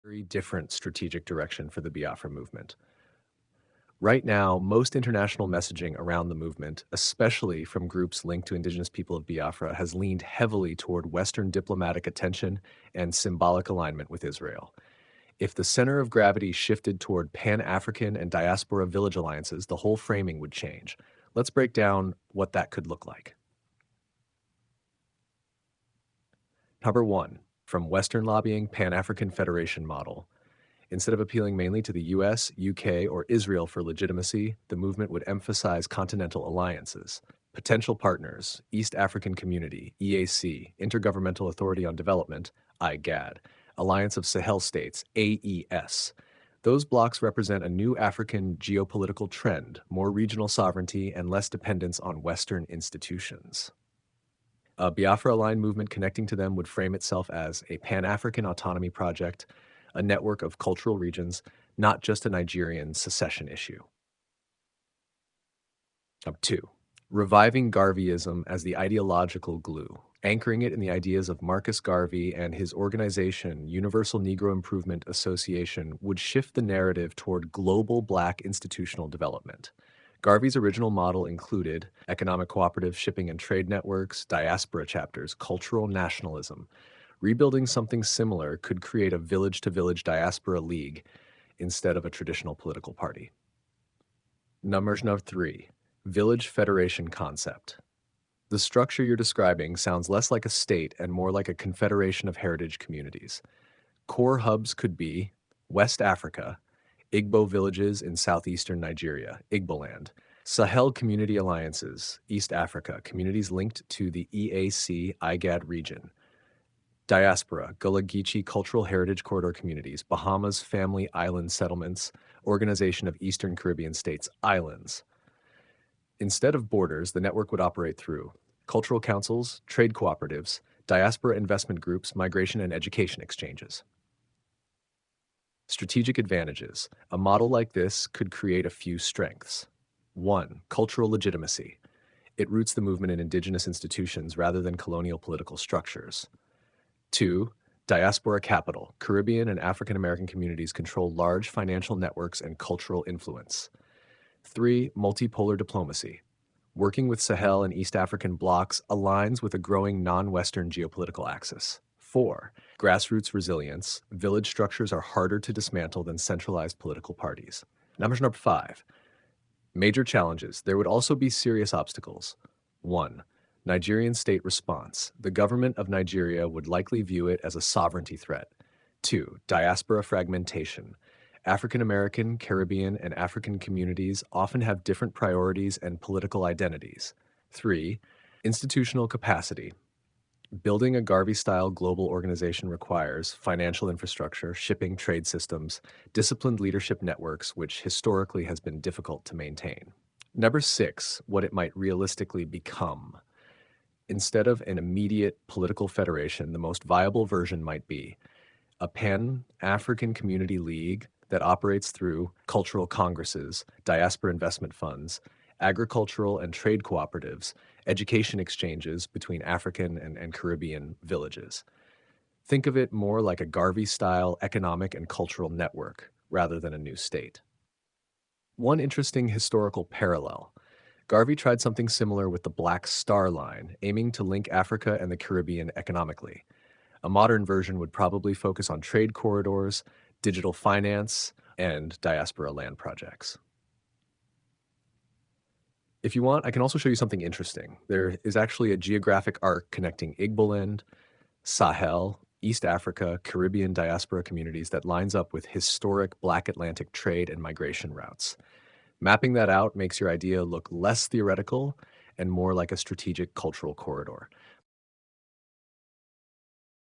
Very different strategic direction for the Biafra movement. Right now, most international messaging around the movement, especially from groups linked to indigenous people of Biafra, has leaned heavily toward Western diplomatic attention and symbolic alignment with Israel. If the center of gravity shifted toward Pan-African and Diaspora village alliances, the whole framing would change. Let's break down what that could look like. Number one, from Western lobbying Pan-African Federation model. Instead of appealing mainly to the US, UK, or Israel for legitimacy, the movement would emphasize continental alliances. Potential partners, East African Community, EAC, Intergovernmental Authority on Development, IGAD, Alliance of Sahel States, AES. Those blocs represent a new African geopolitical trend, more regional sovereignty and less dependence on Western institutions. A Biafra-aligned movement connecting to them would frame itself as a Pan-African autonomy project, a network of cultural regions, not just a Nigerian secession issue. Number two, reviving Garveyism as the ideological glue, anchoring it in the ideas of Marcus Garvey and his organization, Universal Negro Improvement Association, would shift the narrative toward global Black institutional development. Garvey's original model included economic cooperative shipping and trade networks, diaspora chapters, cultural nationalism. Rebuilding something similar could create a village-to-village diaspora league instead of a traditional political party. Number three, village federation concept. The structure you're describing sounds less like a state and more like a confederation of heritage communities. Core hubs could be West Africa, Igbo villages in southeastern Nigeria, Igboland, Sahel community alliances, East Africa, communities linked to the EAC-IGAD region, Diaspora, Gullah Geechee Cultural Heritage Corridor Communities, Bahamas Family Island Settlements, Organization of Eastern Caribbean States, Islands. Instead of borders, the network would operate through cultural councils, trade cooperatives, diaspora investment groups, migration and education exchanges. Strategic advantages. A model like this could create a few strengths. 1. Cultural legitimacy. It roots the movement in indigenous institutions rather than colonial political structures. 2. Diaspora capital. Caribbean and African American communities control large financial networks and cultural influence. 3. Multipolar diplomacy. Working with Sahel and East African blocs aligns with a growing non-Western geopolitical axis. 4. Grassroots resilience. Village structures are harder to dismantle than centralized political parties. Number 5. Major challenges. There would also be serious obstacles. 1. Nigerian state response. The government of Nigeria would likely view it as a sovereignty threat. 2. Diaspora fragmentation. African American, Caribbean, and African communities often have different priorities and political identities. 3. Institutional capacity. Building a Garvey-style global organization requires financial infrastructure, shipping, trade systems, disciplined leadership networks, which historically has been difficult to maintain. Number 6, what it might realistically become. Instead of an immediate political federation, the most viable version might be a Pan-African Community League that operates through cultural congresses, diaspora investment funds, agricultural and trade cooperatives, education exchanges between African and Caribbean villages. Think of it more like a Garvey-style economic and cultural network rather than a new state. One interesting historical parallel. Garvey tried something similar with the Black Star Line, aiming to link Africa and the Caribbean economically. A modern version would probably focus on trade corridors, digital finance, and diaspora land projects. If you want, I can also show you something interesting. There is actually a geographic arc connecting Igboland, Sahel, East Africa, Caribbean diaspora communities that lines up with historic Black Atlantic trade and migration routes. Mapping that out makes your idea look less theoretical and more like a strategic cultural corridor.